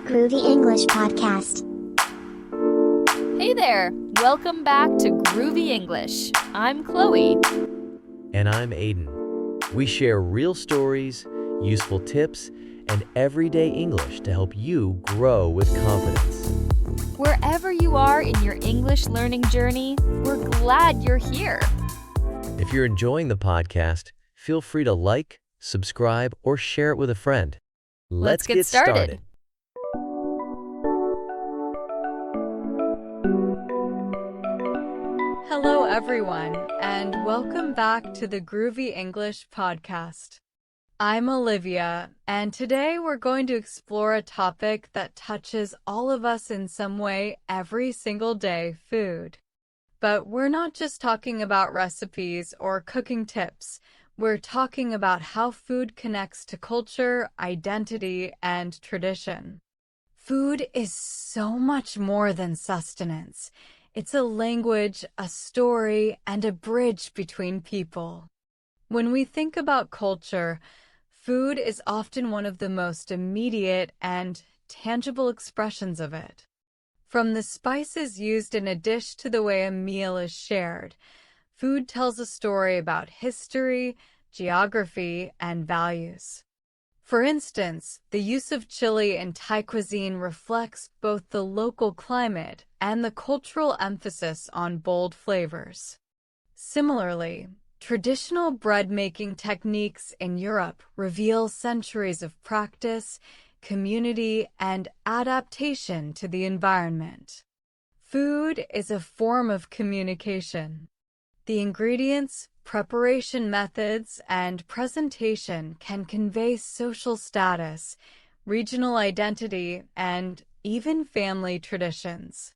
Groovy English Podcast. Hey there! Welcome back to Groovy English. I'm Chloe. And I'm Aiden. We share real stories, useful tips, and everyday English to help you grow with confidence. Wherever you are in your English learning journey, we're glad you're here. If you're enjoying the podcast, feel free to like, subscribe, or share it with a friend. Let's get started. Hello, everyone, and welcome back to the Groovy English Podcast. I'm Olivia, and today we're going to explore a topic that touches all of us in some way every single day: food. But we're not just talking about recipes or cooking tips. We're talking about how food connects to culture, identity, and tradition. Food is so much more than sustenance. It's a language, a story, and a bridge between people. When we think about culture, food is often one of the most immediate and tangible expressions of it. From the spices used in a dish to the way a meal is shared, food tells a story about history, geography, and values. For instance, the use of chili in Thai cuisine reflects both the local climate and the cultural emphasis on bold flavors. Similarly, traditional bread-making techniques in Europe reveal centuries of practice, community, and adaptation to the environment. Food is a form of communication. The ingredients, preparation methods, and presentation can convey social status, regional identity, and even family traditions.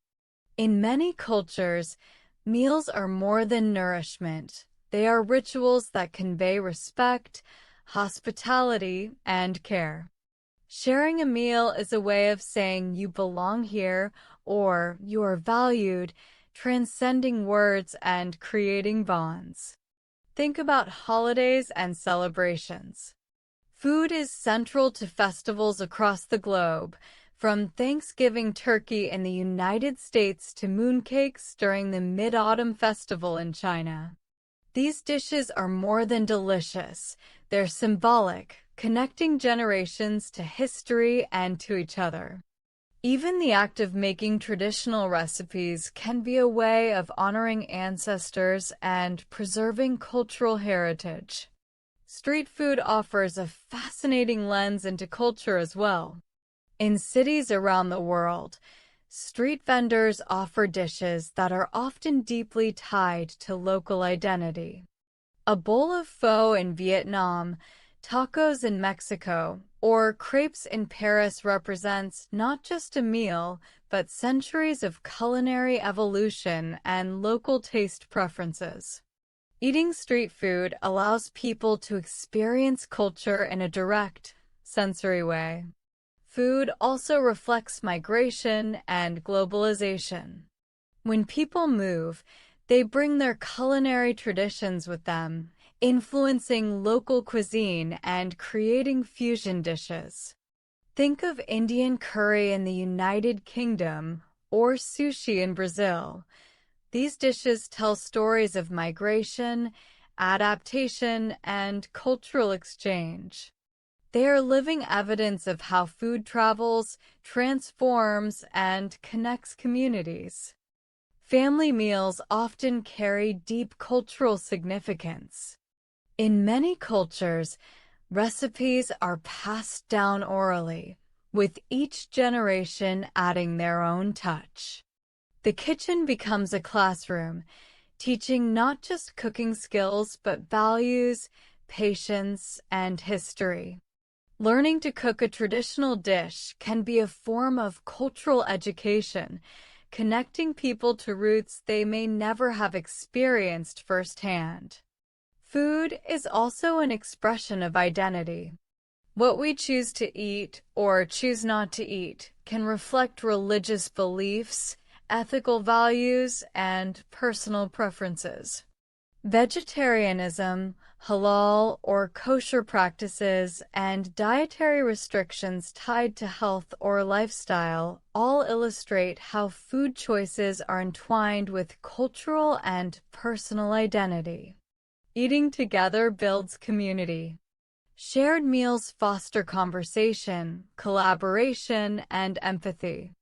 In many cultures, meals are more than nourishment. They are rituals that convey respect, hospitality, and care. Sharing a meal is a way of saying you belong here or you are valued, transcending words and creating bonds. Think about holidays and celebrations. Food is central to festivals across the globe, from Thanksgiving turkey in the United States to mooncakes during the Mid-Autumn Festival in China. These dishes are more than delicious. They're symbolic, connecting generations to history and to each other. Even the act of making traditional recipes can be a way of honoring ancestors and preserving cultural heritage. Street food offers a fascinating lens into culture as well. In cities around the world, street vendors offer dishes that are often deeply tied to local identity. A bowl of pho in Vietnam, tacos in Mexico, or crepes in Paris represents not just a meal, but centuries of culinary evolution and local taste preferences. Eating street food allows people to experience culture in a direct, sensory way. Food also reflects migration and globalization. When people move, they bring their culinary traditions with them, influencing local cuisine and creating fusion dishes. Think of Indian curry in the United Kingdom or sushi in Brazil. These dishes tell stories of migration, adaptation, and cultural exchange. They are living evidence of how food travels, transforms, and connects communities. Family meals often carry deep cultural significance. In many cultures, recipes are passed down orally, with each generation adding their own touch. The kitchen becomes a classroom, teaching not just cooking skills but values, patience, and history. Learning to cook a traditional dish can be a form of cultural education, connecting people to roots they may never have experienced firsthand. Food is also an expression of identity. What we choose to eat or choose not to eat can reflect religious beliefs, ethical values, and personal preferences. Vegetarianism, halal or kosher practices, and dietary restrictions tied to health or lifestyle all illustrate how food choices are entwined with cultural and personal identity. Eating together builds community. Shared meals foster conversation, collaboration, and empathy.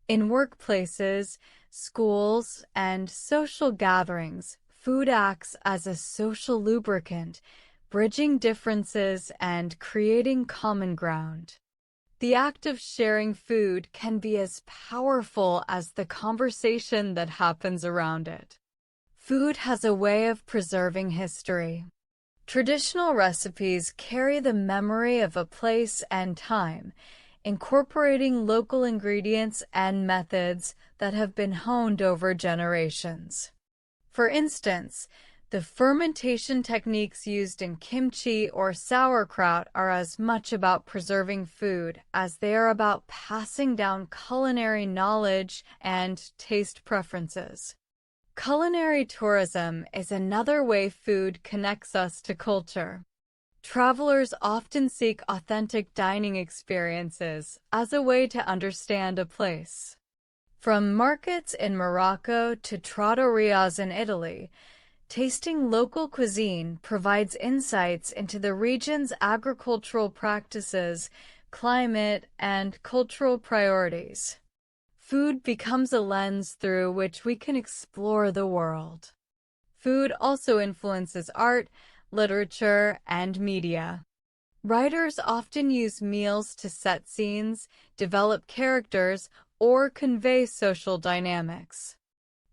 In workplaces, schools, and social gatherings, food acts as a social lubricant, bridging differences and creating common ground. The act of sharing food can be as powerful as the conversation that happens around it. Food has a way of preserving history. Traditional recipes carry the memory of a place and time, incorporating local ingredients and methods that have been honed over generations. For instance, the fermentation techniques used in kimchi or sauerkraut are as much about preserving food as they are about passing down culinary knowledge and taste preferences. Culinary tourism is another way food connects us to culture. Travelers often seek authentic dining experiences as a way to understand a place. From markets in Morocco to trattorias in Italy, tasting local cuisine provides insights into the region's agricultural practices, climate, and cultural priorities. Food becomes a lens through which we can explore the world. Food also influences art, literature, and media. Writers often use meals to set scenes, develop characters, or convey social dynamics.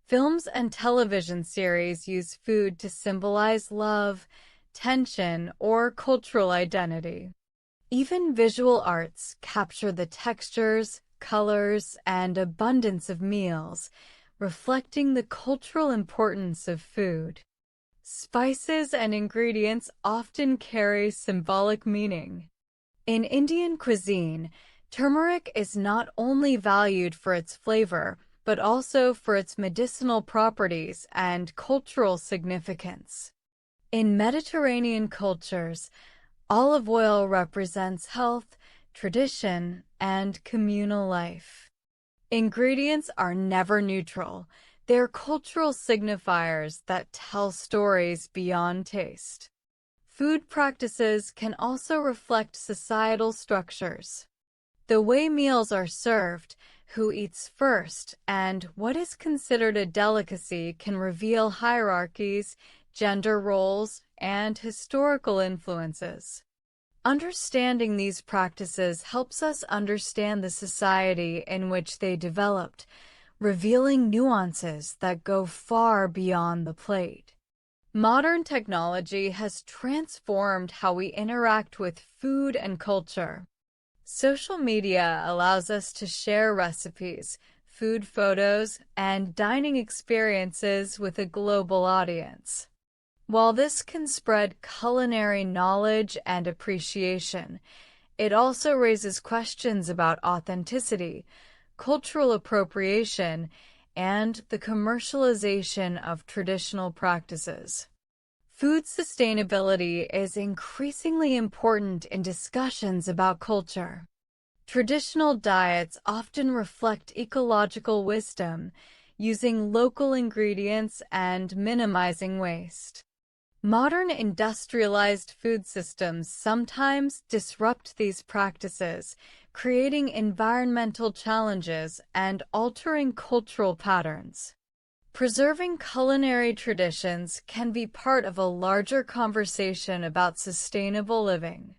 Films and television series use food to symbolize love, tension, or cultural identity. Even visual arts capture the textures, colors, and abundance of meals, reflecting the cultural importance of food. Spices and ingredients often carry symbolic meaning. In Indian cuisine, turmeric is not only valued for its flavor, but also for its medicinal properties and cultural significance. In Mediterranean cultures, olive oil represents health, tradition, and communal life. Ingredients are never neutral. They're cultural signifiers that tell stories beyond taste. Food practices can also reflect societal structures. The way meals are served, who eats first, and what is considered a delicacy can reveal hierarchies, gender roles, and historical influences. Understanding these practices helps us understand the society in which they developed, revealing nuances that go far beyond the plate. Modern technology has transformed how we interact with food and culture. Social media allows us to share recipes, food photos, and dining experiences with a global audience. While this can spread culinary knowledge and appreciation, it also raises questions about authenticity, cultural appropriation, and the commercialization of traditional practices. Food sustainability is increasingly important in discussions about culture. Traditional diets often reflect ecological wisdom, using local ingredients and minimizing waste. Modern industrialized food systems sometimes disrupt these practices, creating environmental challenges and altering cultural patterns. Preserving culinary traditions can be part of a larger conversation about sustainable living.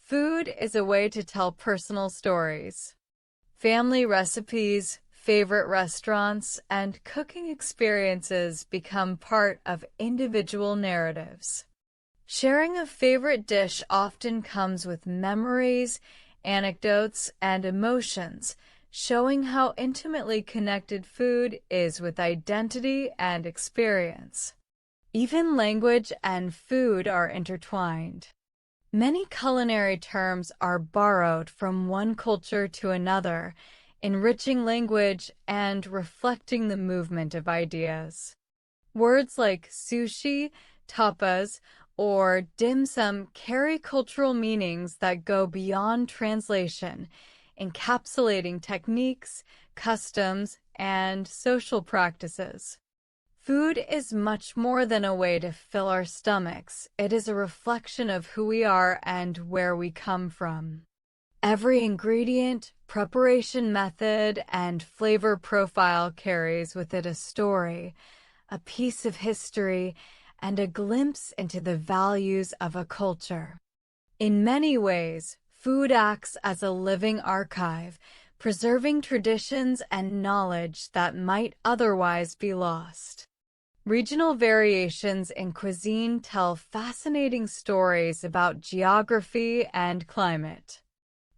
Food is a way to tell personal stories. Family recipes, favorite restaurants, and cooking experiences become part of individual narratives. Sharing a favorite dish often comes with memories, anecdotes, and emotions, showing how intimately connected food is with identity and experience. Even language and food are intertwined. Many culinary terms are borrowed from one culture to another, enriching language and reflecting the movement of ideas. Words like sushi, tapas, or dim sum carry cultural meanings that go beyond translation, encapsulating techniques, customs, and social practices. Food is much more than a way to fill our stomachs. It is a reflection of who we are and where we come from. Every ingredient, preparation method, and flavor profile carries with it a story, a piece of history, and a glimpse into the values of a culture. In many ways, food acts as a living archive, preserving traditions and knowledge that might otherwise be lost. Regional variations in cuisine tell fascinating stories about geography and climate.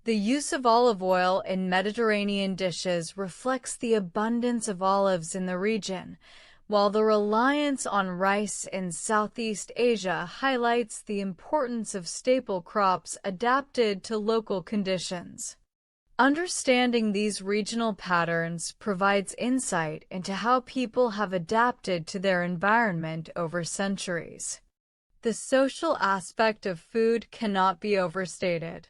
The use of olive oil in Mediterranean dishes reflects the abundance of olives in the region, while the reliance on rice in Southeast Asia highlights the importance of staple crops adapted to local conditions. Understanding these regional patterns provides insight into how people have adapted to their environment over centuries. The social aspect of food cannot be overstated.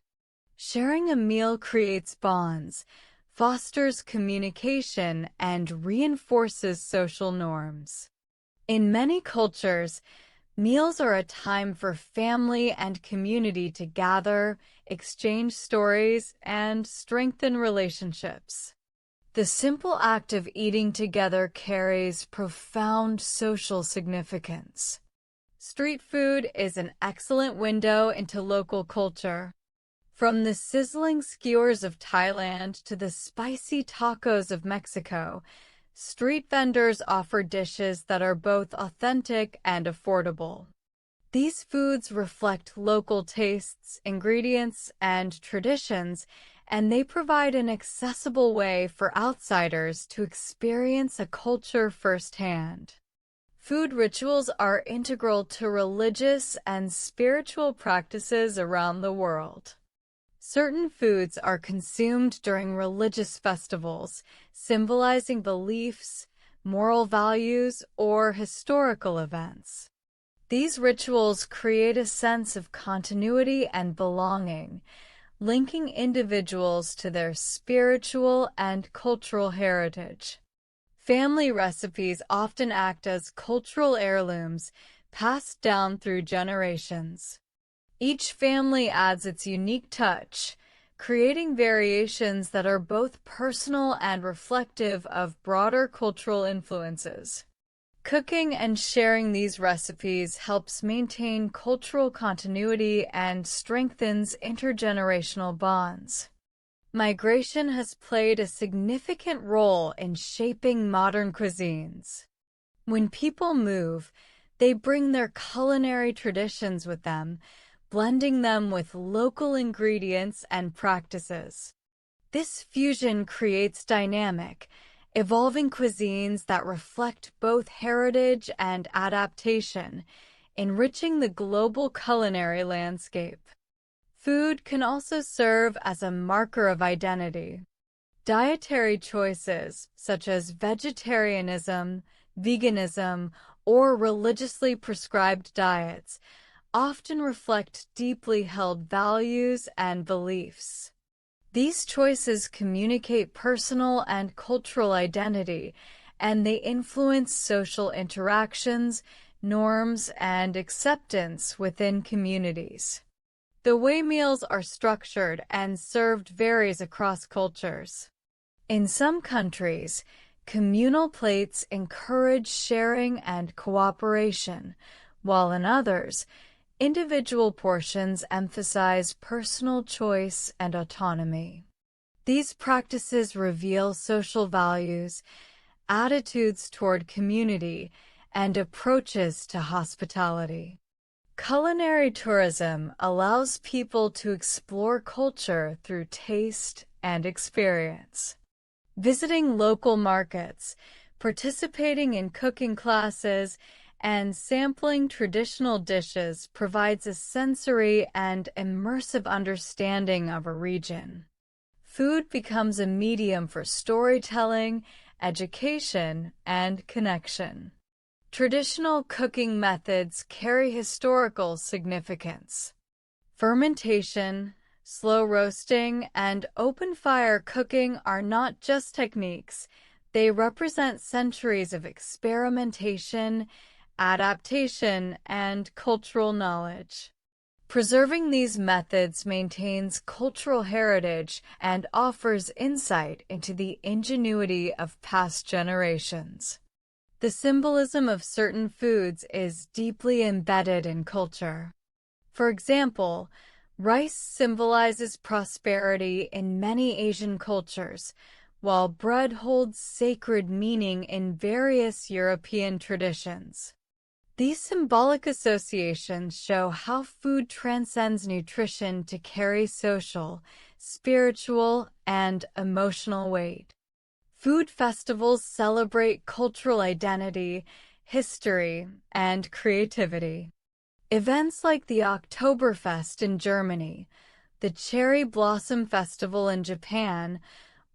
Sharing a meal creates bonds, fosters communication, and reinforces social norms. In many cultures, meals are a time for family and community to gather, exchange stories, and strengthen relationships. The simple act of eating together carries profound social significance. Street food is an excellent window into local culture. From the sizzling skewers of Thailand to the spicy tacos of Mexico, street vendors offer dishes that are both authentic and affordable. These foods reflect local tastes, ingredients, and traditions, and they provide an accessible way for outsiders to experience a culture firsthand. Food rituals are integral to religious and spiritual practices around the world. Certain foods are consumed during religious festivals, symbolizing beliefs, moral values, or historical events. These rituals create a sense of continuity and belonging, linking individuals to their spiritual and cultural heritage. Family recipes often act as cultural heirlooms passed down through generations. Each family adds its unique touch, creating variations that are both personal and reflective of broader cultural influences. Cooking and sharing these recipes helps maintain cultural continuity and strengthens intergenerational bonds. Migration has played a significant role in shaping modern cuisines. When people move, they bring their culinary traditions with them, blending them with local ingredients and practices. This fusion creates dynamic, evolving cuisines that reflect both heritage and adaptation, enriching the global culinary landscape. Food can also serve as a marker of identity. Dietary choices, such as vegetarianism, veganism, or religiously prescribed diets, often reflect deeply held values and beliefs. These choices communicate personal and cultural identity, and they influence social interactions, norms, and acceptance within communities. The way meals are structured and served varies across cultures. In some countries, communal plates encourage sharing and cooperation, while in others, individual portions emphasize personal choice and autonomy. These practices reveal social values, attitudes toward community, and approaches to hospitality. Culinary tourism allows people to explore culture through taste and experience. Visiting local markets, participating in cooking classes, and sampling traditional dishes provides a sensory and immersive understanding of a region. Food becomes a medium for storytelling, education, and connection. Traditional cooking methods carry historical significance. Fermentation, slow roasting, and open-fire cooking are not just techniques. They represent centuries of experimentation, adaptation, and cultural knowledge. Preserving these methods maintains cultural heritage and offers insight into the ingenuity of past generations. The symbolism of certain foods is deeply embedded in culture. For example, rice symbolizes prosperity in many Asian cultures, while bread holds sacred meaning in various European traditions. These symbolic associations show how food transcends nutrition to carry social, spiritual, and emotional weight. Food festivals celebrate cultural identity, history, and creativity. Events like the Oktoberfest in Germany, the Cherry Blossom Festival in Japan,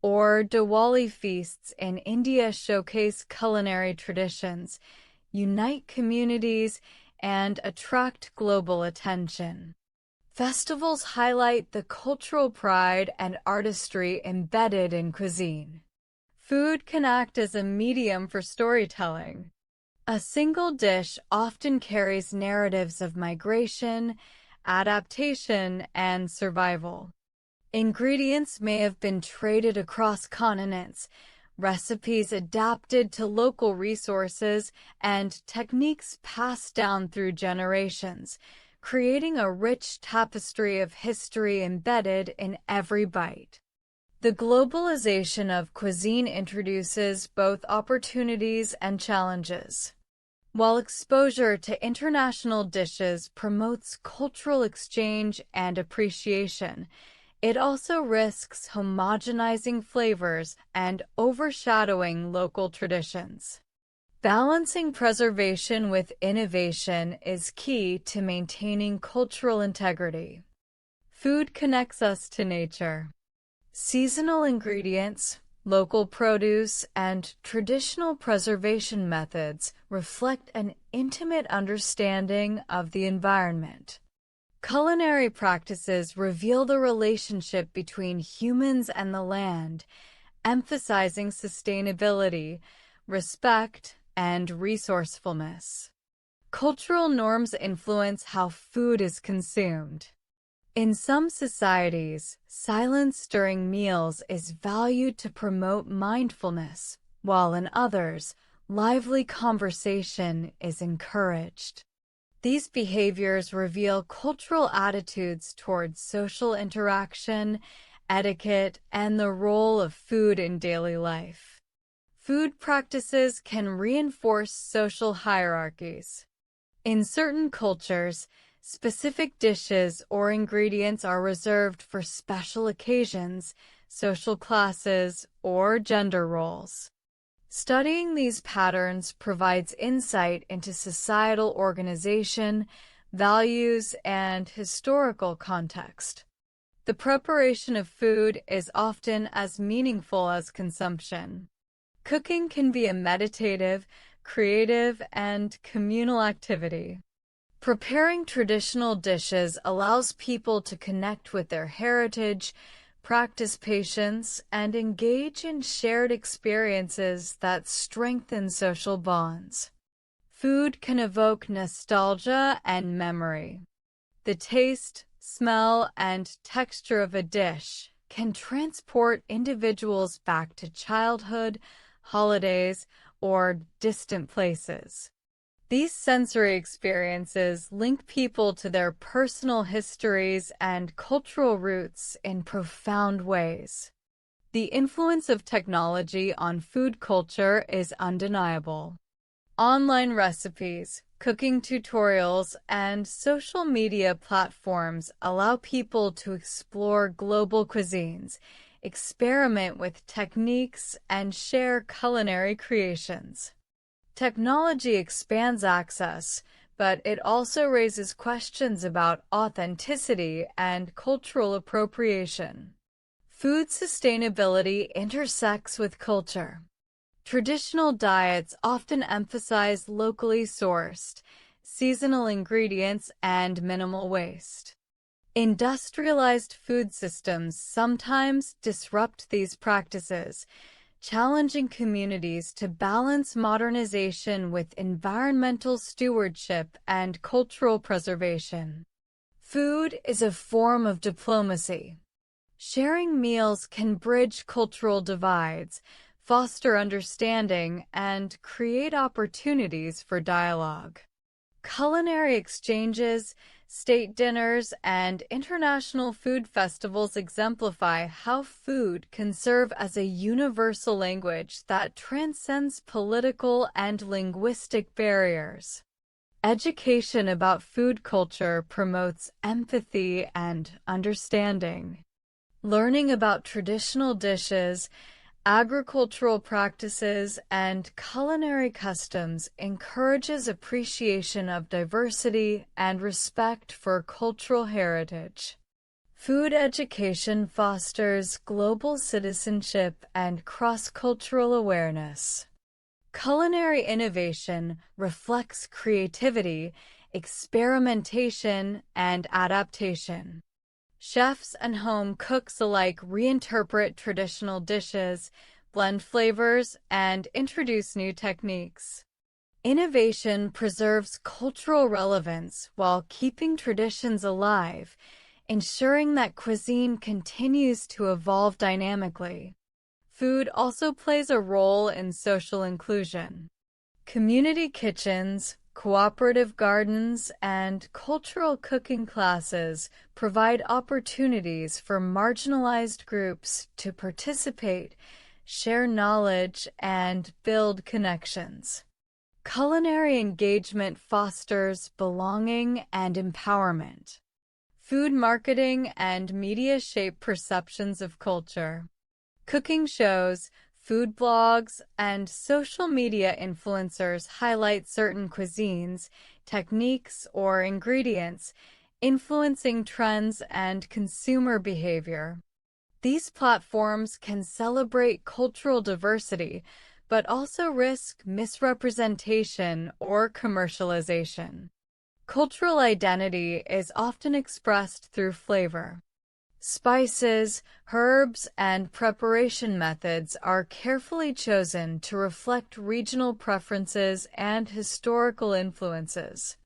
or Diwali feasts in India showcase culinary traditions, unite communities, and attract global attention. Festivals highlight the cultural pride and artistry embedded in cuisine. Food can act as a medium for storytelling. A single dish often carries narratives of migration, adaptation, and survival. Ingredients may have been traded across continents, recipes adapted to local resources, and techniques passed down through generations, creating a rich tapestry of history embedded in every bite. The globalization of cuisine introduces both opportunities and challenges. While exposure to international dishes promotes cultural exchange and appreciation, it also risks homogenizing flavors and overshadowing local traditions. Balancing preservation with innovation is key to maintaining cultural integrity. Food connects us to nature. Seasonal ingredients, local produce, and traditional preservation methods reflect an intimate understanding of the environment. Culinary practices reveal the relationship between humans and the land, emphasizing sustainability, respect, and resourcefulness. Cultural norms influence how food is consumed. In some societies, silence during meals is valued to promote mindfulness, while in others, lively conversation is encouraged. These behaviors reveal cultural attitudes towards social interaction, etiquette, and the role of food in daily life. Food practices can reinforce social hierarchies. In certain cultures, specific dishes or ingredients are reserved for special occasions, social classes, or gender roles. Studying these patterns provides insight into societal organization, values, and historical context. The preparation of food is often as meaningful as consumption. Cooking can be a meditative, creative, and communal activity. Preparing traditional dishes allows people to connect with their heritage, practice patience, and engage in shared experiences that strengthen social bonds. Food can evoke nostalgia and memory. The taste, smell, and texture of a dish can transport individuals back to childhood, holidays, or distant places. These sensory experiences link people to their personal histories and cultural roots in profound ways. The influence of technology on food culture is undeniable. Online recipes, cooking tutorials, and social media platforms allow people to explore global cuisines, experiment with techniques, and share culinary creations. Technology expands access, but it also raises questions about authenticity and cultural appropriation. Food sustainability intersects with culture. Traditional diets often emphasize locally sourced, seasonal ingredients, and minimal waste. Industrialized food systems sometimes disrupt these practices, challenging communities to balance modernization with environmental stewardship and cultural preservation. Food is a form of diplomacy. Sharing meals can bridge cultural divides, foster understanding, and create opportunities for dialogue. Culinary exchanges, state dinners, and international food festivals exemplify how food can serve as a universal language that transcends political and linguistic barriers. Education about food culture promotes empathy and understanding. Learning about traditional dishes, agricultural practices, and culinary customs encourages appreciation of diversity and respect for cultural heritage. Food education fosters global citizenship and cross-cultural awareness. Culinary innovation reflects creativity, experimentation, and adaptation. Chefs and home cooks alike reinterpret traditional dishes, blend flavors, and introduce new techniques. Innovation preserves cultural relevance while keeping traditions alive, ensuring that cuisine continues to evolve dynamically. Food also plays a role in social inclusion. Community kitchens, cooperative gardens, and cultural cooking classes provide opportunities for marginalized groups to participate, share knowledge, and build connections. Culinary engagement fosters belonging and empowerment. Food marketing and media shape perceptions of culture. Cooking shows, food blogs, and social media influencers highlight certain cuisines, techniques, or ingredients, influencing trends and consumer behavior. These platforms can celebrate cultural diversity, but also risk misrepresentation or commercialization. Cultural identity is often expressed through flavor. Spices, herbs, and preparation methods are carefully chosen to reflect regional preferences and historical influences.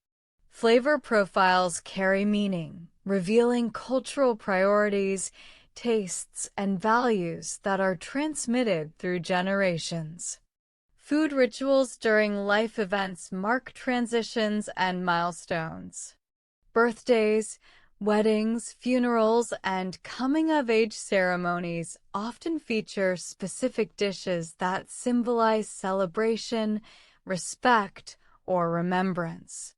Flavor profiles carry meaning, revealing cultural priorities, tastes, and values that are transmitted through generations. Food rituals during life events mark transitions and milestones. Birthdays, weddings, funerals, and coming-of-age ceremonies often feature specific dishes that symbolize celebration, respect, or remembrance.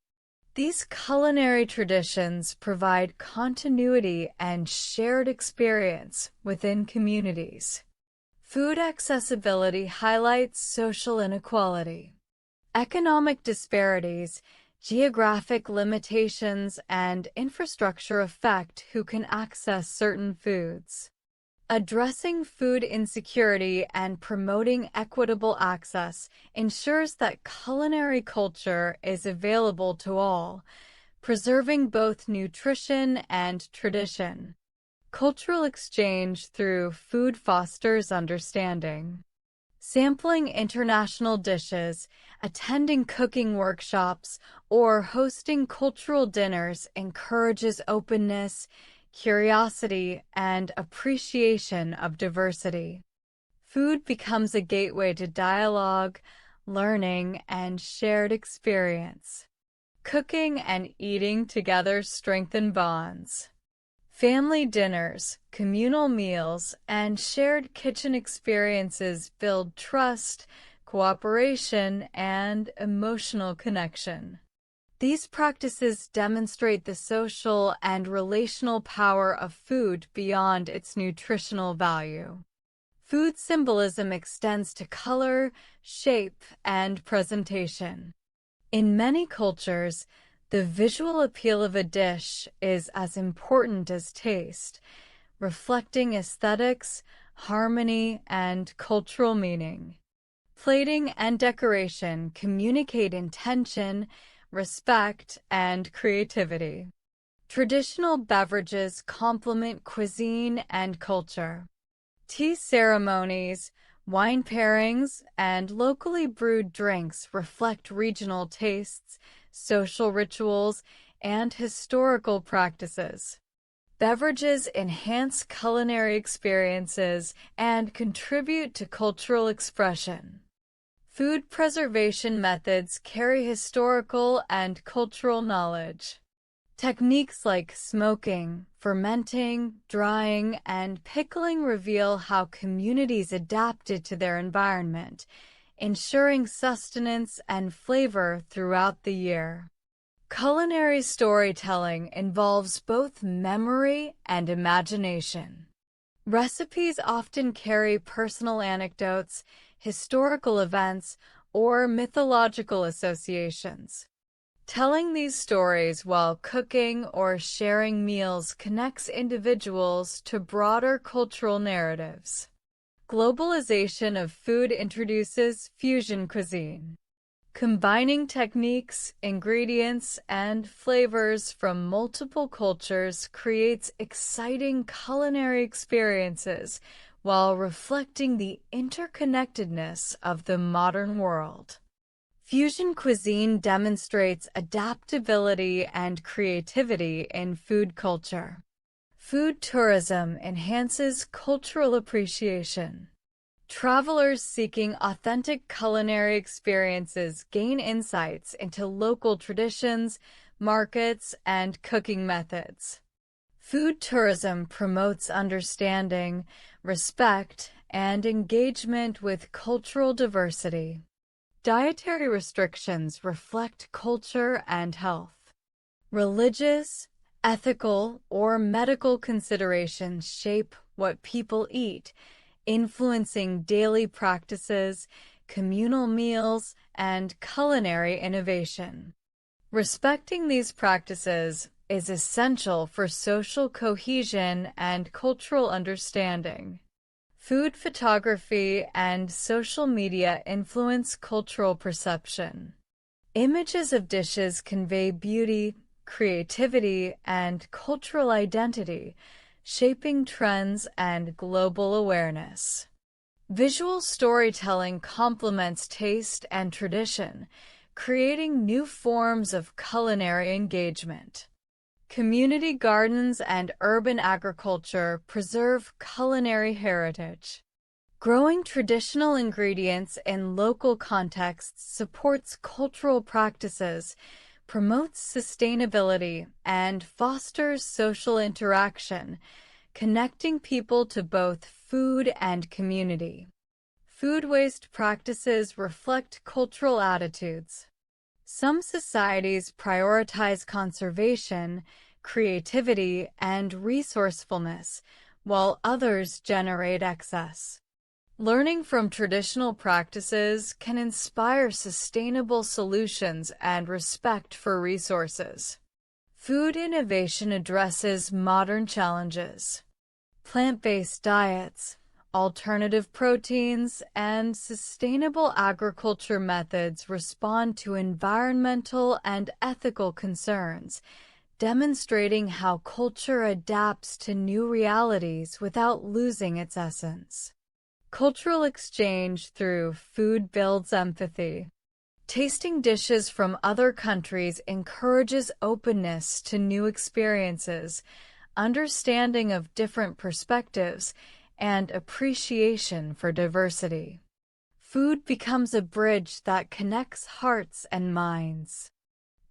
These culinary traditions provide continuity and shared experience within communities. Food accessibility highlights social inequality. Economic disparities, geographic limitations, and infrastructure affect who can access certain foods. Addressing food insecurity and promoting equitable access ensures that culinary culture is available to all, preserving both nutrition and tradition. Cultural exchange through food fosters understanding. Sampling international dishes, attending cooking workshops, or hosting cultural dinners encourages openness, curiosity, and appreciation of diversity. Food becomes a gateway to dialogue, learning, and shared experience. Cooking and eating together strengthen bonds. Family dinners, communal meals, and shared kitchen experiences build trust, cooperation, and emotional connection. These practices demonstrate the social and relational power of food beyond its nutritional value. Food symbolism extends to color, shape, and presentation. In many cultures, the visual appeal of a dish is as important as taste, reflecting aesthetics, harmony, and cultural meaning. Plating and decoration communicate intention, respect, and creativity. Traditional beverages complement cuisine and culture. Tea ceremonies, wine pairings, and locally brewed drinks reflect regional tastes, social rituals, and historical practices. Beverages enhance culinary experiences and contribute to cultural expression. Food preservation methods carry historical and cultural knowledge. Techniques like smoking, fermenting, drying, and pickling reveal how communities adapted to their environment, ensuring sustenance and flavor throughout the year. Culinary storytelling involves both memory and imagination. Recipes often carry personal anecdotes, historical events, or mythological associations. Telling these stories while cooking or sharing meals connects individuals to broader cultural narratives. Globalization of food introduces fusion cuisine. Combining techniques, ingredients, and flavors from multiple cultures creates exciting culinary experiences while reflecting the interconnectedness of the modern world. Fusion cuisine demonstrates adaptability and creativity in food culture. Food tourism enhances cultural appreciation. Travelers seeking authentic culinary experiences gain insights into local traditions, markets, and cooking methods. Food tourism promotes understanding, respect, and engagement with cultural diversity. Dietary restrictions reflect culture and health. Religious, ethical, or medical considerations shape what people eat, influencing daily practices, communal meals, and culinary innovation. Respecting these practices is essential for social cohesion and cultural understanding. Food photography and social media influence cultural perception. Images of dishes convey beauty, creativity, and cultural identity, shaping trends and global awareness. Visual storytelling complements taste and tradition, creating new forms of culinary engagement. Community gardens and urban agriculture preserve culinary heritage. Growing traditional ingredients in local contexts supports cultural practices, promotes sustainability, and fosters social interaction, connecting people to both food and community. Food waste practices reflect cultural attitudes. Some societies prioritize conservation, creativity, and resourcefulness, while others generate excess. Learning from traditional practices can inspire sustainable solutions and respect for resources. Food innovation addresses modern challenges. Plant-based diets, alternative proteins, and sustainable agriculture methods respond to environmental and ethical concerns, demonstrating how culture adapts to new realities without losing its essence. Cultural exchange through food builds empathy. Tasting dishes from other countries encourages openness to new experiences, understanding of different perspectives, and appreciation for diversity. Food becomes a bridge that connects hearts and minds.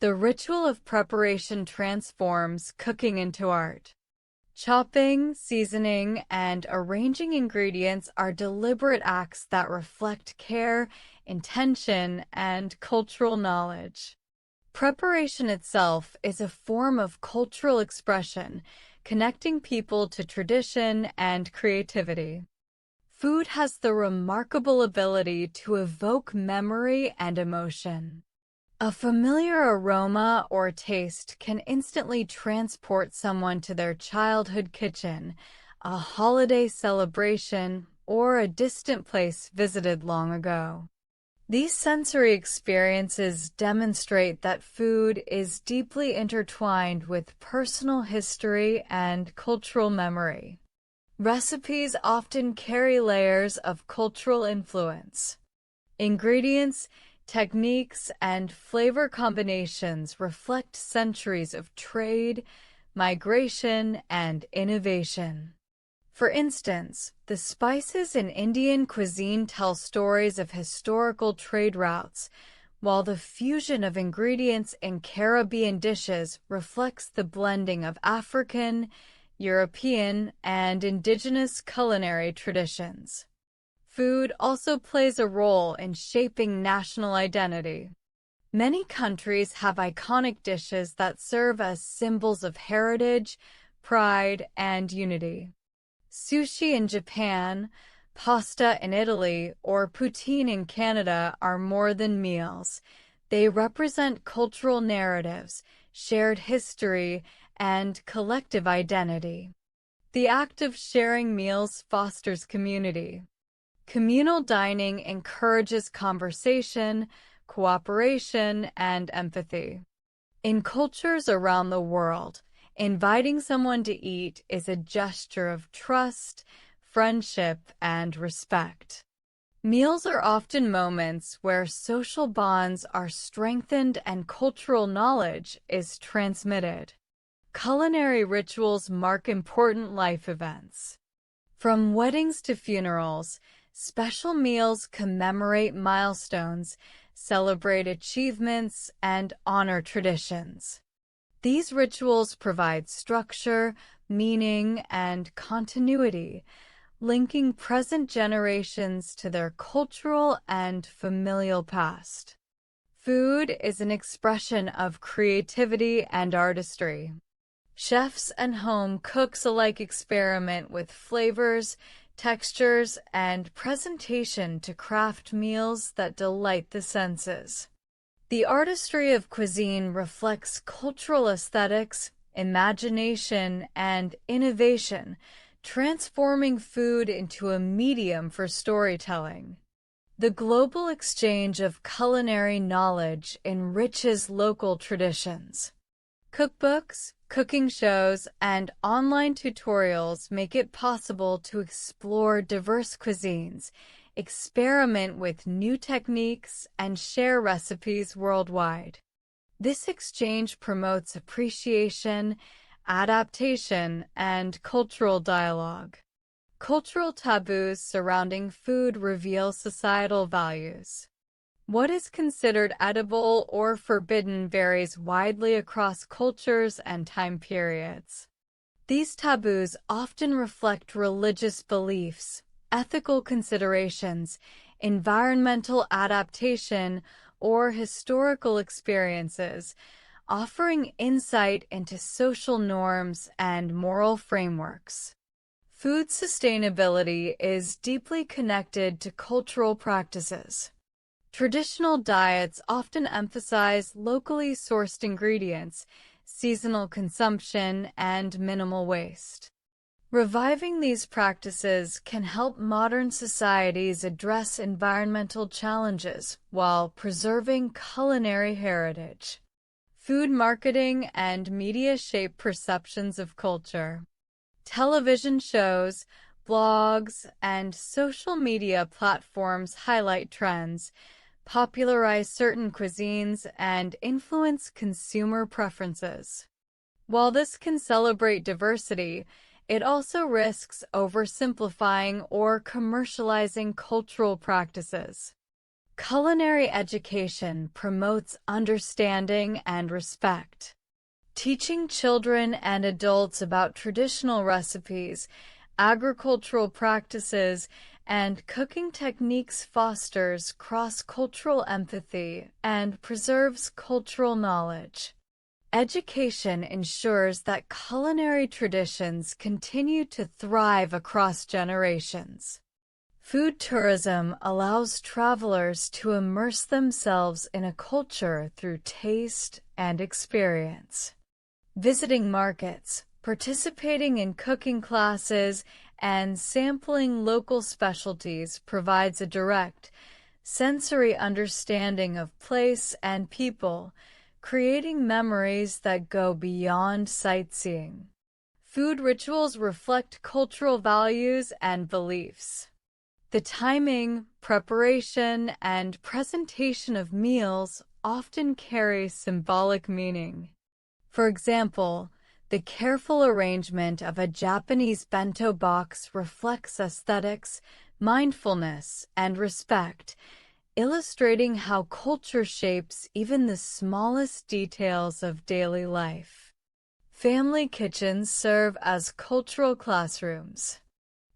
The ritual of preparation transforms cooking into art. Chopping, seasoning, and arranging ingredients are deliberate acts that reflect care, intention, and cultural knowledge. Preparation itself is a form of cultural expression, connecting people to tradition and creativity. Food has the remarkable ability to evoke memory and emotion. A familiar aroma or taste can instantly transport someone to their childhood kitchen, a holiday celebration, or a distant place visited long ago. These sensory experiences demonstrate that food is deeply intertwined with personal history and cultural memory. Recipes often carry layers of cultural influence. Ingredients, techniques, and flavor combinations reflect centuries of trade, migration, and innovation. For instance, the spices in Indian cuisine tell stories of historical trade routes, while the fusion of ingredients in Caribbean dishes reflects the blending of African, European, and indigenous culinary traditions. Food also plays a role in shaping national identity. Many countries have iconic dishes that serve as symbols of heritage, pride, and unity. Sushi in Japan, pasta in Italy, or poutine in Canada are more than meals. They represent cultural narratives, shared history, and collective identity. The act of sharing meals fosters community. Communal dining encourages conversation, cooperation, and empathy. In cultures around the world, inviting someone to eat is a gesture of trust, friendship, and respect. Meals are often moments where social bonds are strengthened and cultural knowledge is transmitted. Culinary rituals mark important life events. From weddings to funerals, special meals commemorate milestones, celebrate achievements, and honor traditions. These rituals provide structure, meaning, and continuity, linking present generations to their cultural and familial past. Food is an expression of creativity and artistry. Chefs and home cooks alike experiment with flavors, textures, and presentation to craft meals that delight the senses. The artistry of cuisine reflects cultural aesthetics, imagination, and innovation, transforming food into a medium for storytelling. The global exchange of culinary knowledge enriches local traditions. Cookbooks, cooking shows, and online tutorials make it possible to explore diverse cuisines, experiment with new techniques, and share recipes worldwide. This exchange promotes appreciation, adaptation, and cultural dialogue. Cultural taboos surrounding food reveal societal values. What is considered edible or forbidden varies widely across cultures and time periods. These taboos often reflect religious beliefs, ethical considerations, environmental adaptation, or historical experiences, offering insight into social norms and moral frameworks. Food sustainability is deeply connected to cultural practices. Traditional diets often emphasize locally sourced ingredients, seasonal consumption, and minimal waste. Reviving these practices can help modern societies address environmental challenges while preserving culinary heritage. Food marketing and media shape perceptions of culture. Television shows, blogs, and social media platforms highlight trends, popularize certain cuisines, and influence consumer preferences. While this can celebrate diversity, it also risks oversimplifying or commercializing cultural practices. Culinary education promotes understanding and respect. Teaching children and adults about traditional recipes, agricultural practices, and cooking techniques fosters cross-cultural empathy and preserves cultural knowledge. Education ensures that culinary traditions continue to thrive across generations. Food tourism allows travelers to immerse themselves in a culture through taste and experience. Visiting markets, participating in cooking classes, and sampling local specialties provides a direct, sensory understanding of place and people, creating memories that go beyond sightseeing. Food rituals reflect cultural values and beliefs. The timing, preparation, and presentation of meals often carry symbolic meaning. For example, the careful arrangement of a Japanese bento box reflects aesthetics, mindfulness, and respect, illustrating how culture shapes even the smallest details of daily life. Family kitchens serve as cultural classrooms.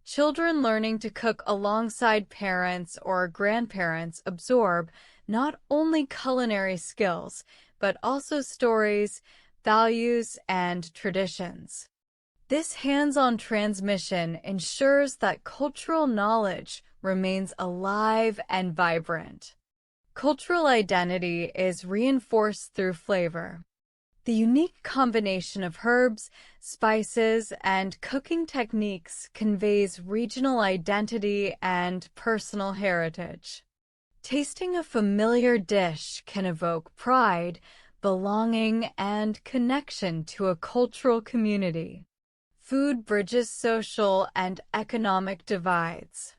Children learning to cook alongside parents or grandparents absorb not only culinary skills, but also stories, values, and traditions. This hands-on transmission ensures that cultural knowledge remains alive and vibrant. Cultural identity is reinforced through flavor. The unique combination of herbs, spices, and cooking techniques conveys regional identity and personal heritage. Tasting a familiar dish can evoke pride, belonging, and connection to a cultural community. Food bridges social and economic divides.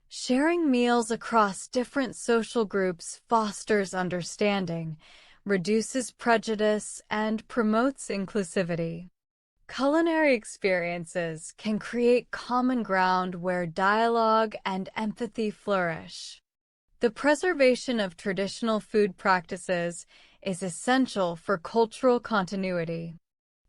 Sharing meals across different social groups fosters understanding, reduces prejudice, and promotes inclusivity. Culinary experiences can create common ground where dialogue and empathy flourish. The preservation of traditional food practices is essential for cultural continuity.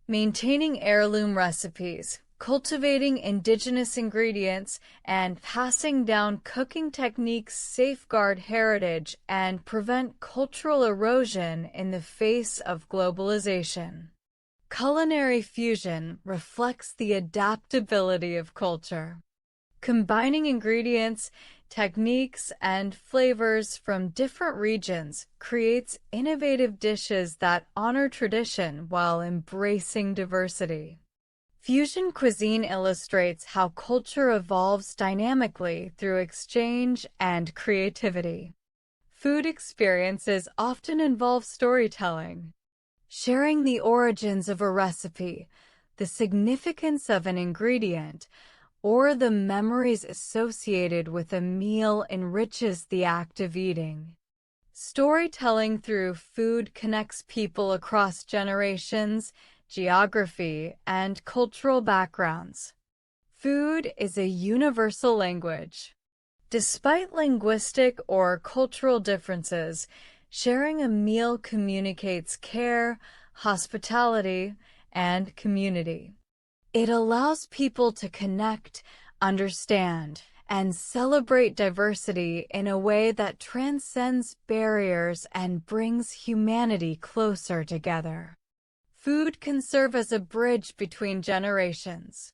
Maintaining heirloom recipes, cultivating indigenous ingredients, and passing down cooking techniques safeguard heritage and prevent cultural erosion in the face of globalization. Culinary fusion reflects the adaptability of culture. Combining ingredients, techniques, and flavors from different regions creates innovative dishes that honor tradition while embracing diversity. Fusion cuisine illustrates how culture evolves dynamically through exchange and creativity. Food experiences often involve storytelling. Sharing the origins of a recipe, the significance of an ingredient, or the memories associated with a meal enriches the act of eating. Storytelling through food connects people across generations, geography, and cultural backgrounds. Food is a universal language. Despite linguistic or cultural differences, sharing a meal communicates care, hospitality, and community. It allows people to connect, understand, and celebrate diversity in a way that transcends barriers and brings humanity closer together. Food can serve as a bridge between generations.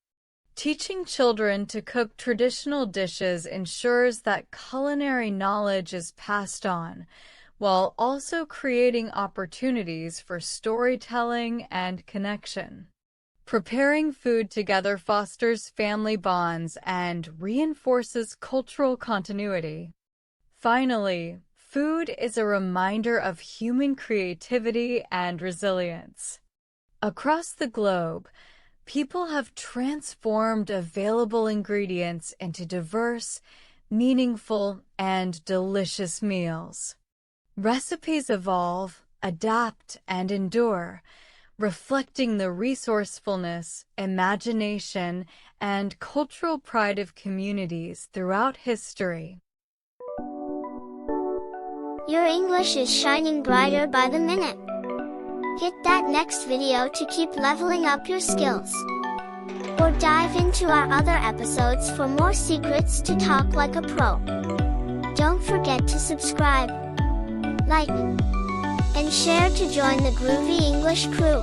Teaching children to cook traditional dishes ensures that culinary knowledge is passed on, while also creating opportunities for storytelling and connection. Preparing food together fosters family bonds and reinforces cultural continuity. Finally, food is a reminder of human creativity and resilience. Across the globe, people have transformed available ingredients into diverse, meaningful, and delicious meals. Recipes evolve, adapt, and endure, reflecting the resourcefulness, imagination, and cultural pride of communities throughout history. Your English is shining brighter by the minute. Hit that next video to keep leveling up your skills. Or dive into our other episodes for more secrets to talk like a pro. Don't forget to subscribe, like, and share to join the Groovy English crew.